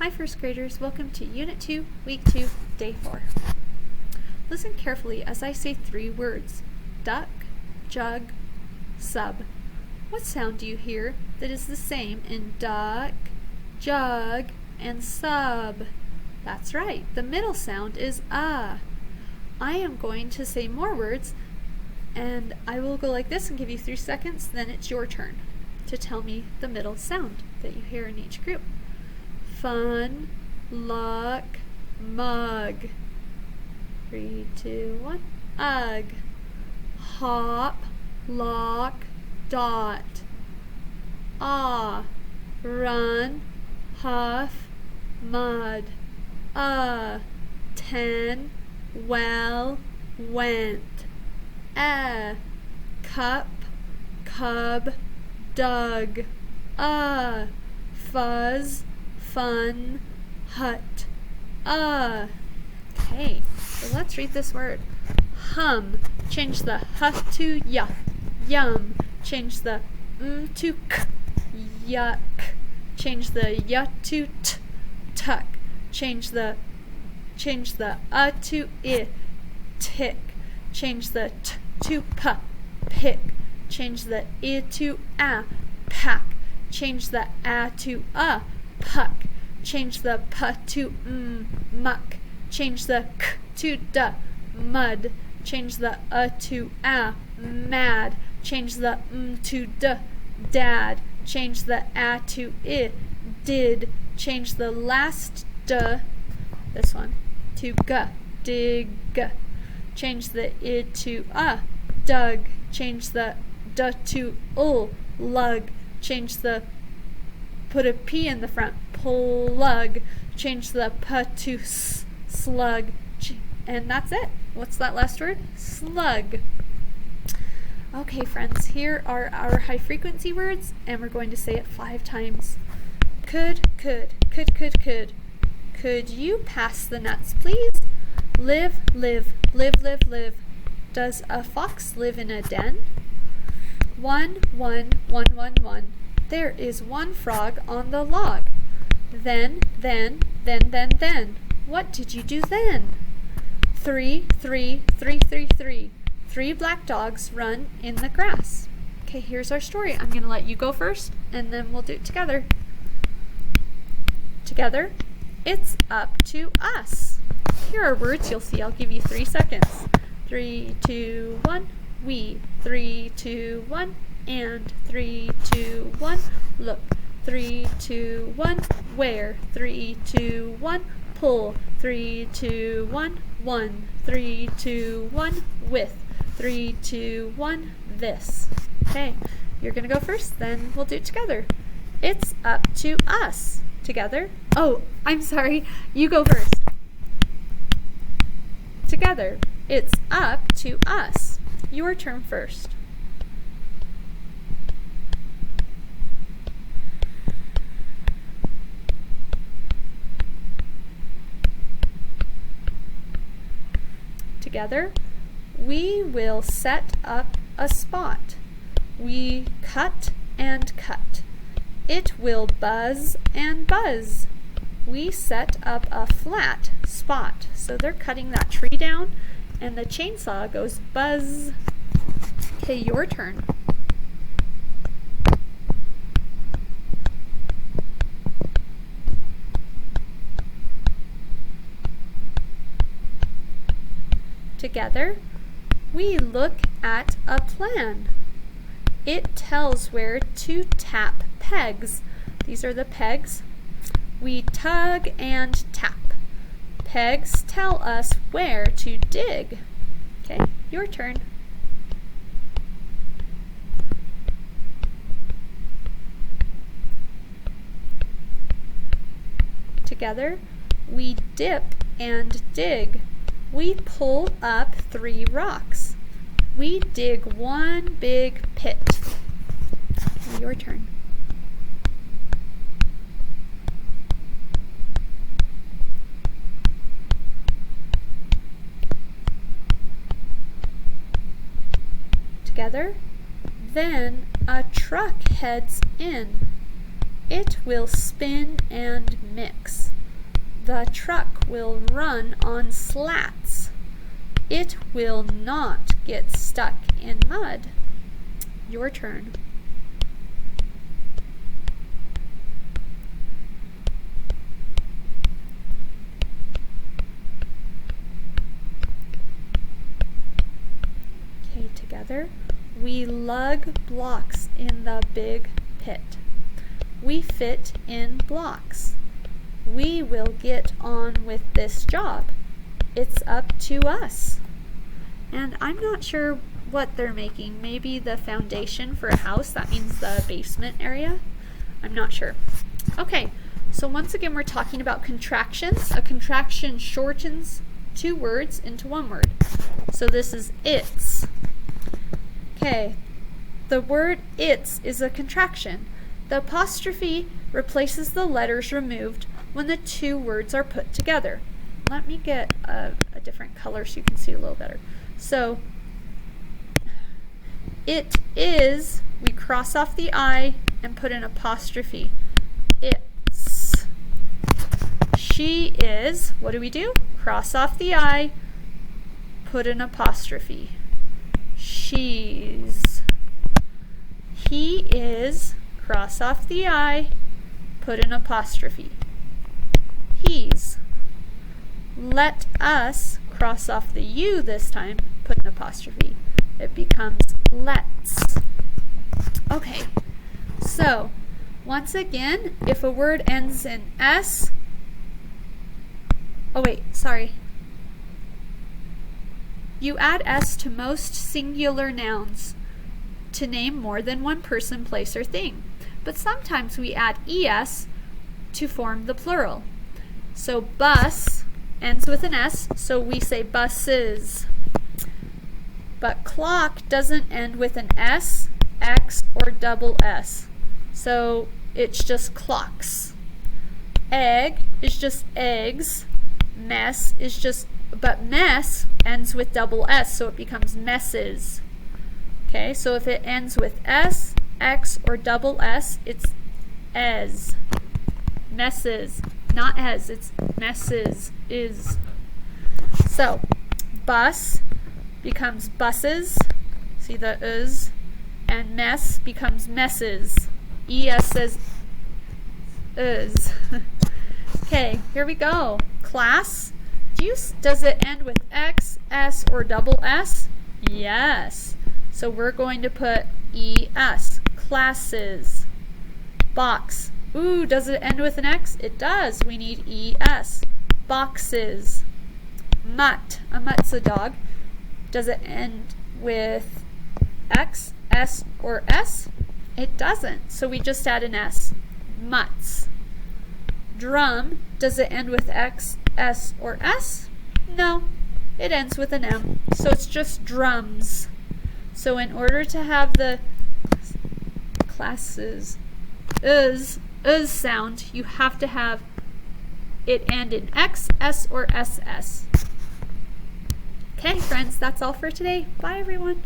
Hi first graders, welcome to Unit 2, Week 2, Day 4. Listen carefully as I say 3 words: duck, jug, sub. What sound do you hear that is the same in duck, jug, and sub? That's right, the middle sound is I am going to say more words, and I will go like this and give you 3 seconds, then it's your turn to tell me the middle sound that you hear in each group. Fun, luck, mug. 3, 2, 1. Ugh. Hop, lock, dot. Ah. Run, huff, mud. 10, well, went. Cup, cub, dug. Fuzz, fun, hut. Okay, so let's read this word. Hum. Change the h to y. Yum. Change the to k. Yuck. Change the y to t. Tuck. Change the to I. Tick. Change the t to p. Pick. Change the I to a. Pack. Change the a to puck. Change the p to muck. Change the k to d, mud. Change the to a, mad. Change the to d, dad. Change the a to I, did. Change the last d, this one, to g, dig. Change the I to dug. Change the d to lug. Change the, put a P in the front, plug. Change the P to slug. And that's it. What's that last word? Slug. Okay, friends, here are our high frequency words, and we're going to say it 5 times. Could. Could you pass the nuts, please? Live. Does a fox live in a den? 1. There is 1 frog on the log. Then. What did you do then? 3. 3 black dogs run in the grass. Okay, here's our story. I'm going to let you go first, and then we'll do it together. Together, it's up to us. Here are words you'll see. I'll give you 3 seconds. 3, 2, 1. We. 3, 2, 1. And 3, 2, 1. Look. 3, 2, 1. Where? 3, 2, 1. Pull. 3, 2, 1. 1. 3, 2, 1. With. 3, 2, 1. This. Okay, you're gonna go first, then we'll do it together. It's up to us. Together. Oh, I'm sorry. You go first. Together. It's up to us. Your turn first. Together, we will set up a spot. We cut and cut. It will buzz and buzz. We set up a flat spot. So they're cutting that tree down, and the chainsaw goes buzz. Okay, your turn. Together, we look at a plan. It tells where to tap pegs. These are the pegs. We tug and tap. Pegs tell us where to dig. Okay, your turn. Together, we dip and dig. We pull up 3 rocks. We dig 1 big pit. Your turn. Together, then a truck heads in. It will spin and mix. The truck will run on slats. It will not get stuck in mud. Your turn. Okay, together. We lug blocks in the big pit. We fit in blocks. We will get on with this job. It's up to us. And I'm not sure what they're making. Maybe the foundation for a house. That means the basement area. I'm not sure. Okay, so once again we're talking about contractions. A contraction shortens two words into one word. So this is it's. Okay, the word it's is a contraction. The apostrophe replaces the letters removed when the two words are put together. Let me get a different color so you can see a little better. So, it is, we cross off the I and put an apostrophe. It's. She is, what do we do? Cross off the I, put an apostrophe. She's. He is, cross off the I, put an apostrophe. He's. Let us, cross off the U this time, put an apostrophe. It becomes let's. Okay, so once again, if a word ends in S, you add S to most singular nouns to name more than one person, place, or thing. But sometimes we add ES to form the plural. So bus ends with an S, so we say buses. But clock doesn't end with an S, X, or double S. So it's just clocks. Egg is just eggs. Mess is just, but mess ends with double S, so it becomes messes. Okay, so if it ends with S, X, or double S, it's es. Messes. Not as, it's messes, is. So, bus becomes buses, see the is, and mess becomes messes. ES says is. Okay, here we go. Class, does it end with X, S, or double S? Yes. So we're going to put ES, classes. Box. Ooh, does it end with an X? It does. We need ES. Boxes. Mutt. A mutt's a dog. Does it end with X, S, or S? It doesn't. So we just add an S. Mutts. Drum. Does it end with X, S, or S? No. It ends with an M. So it's just drums. So in order to have the classes is sound, you have to have it end in X, S, or SS. Okay, friends, that's all for today. Bye, everyone.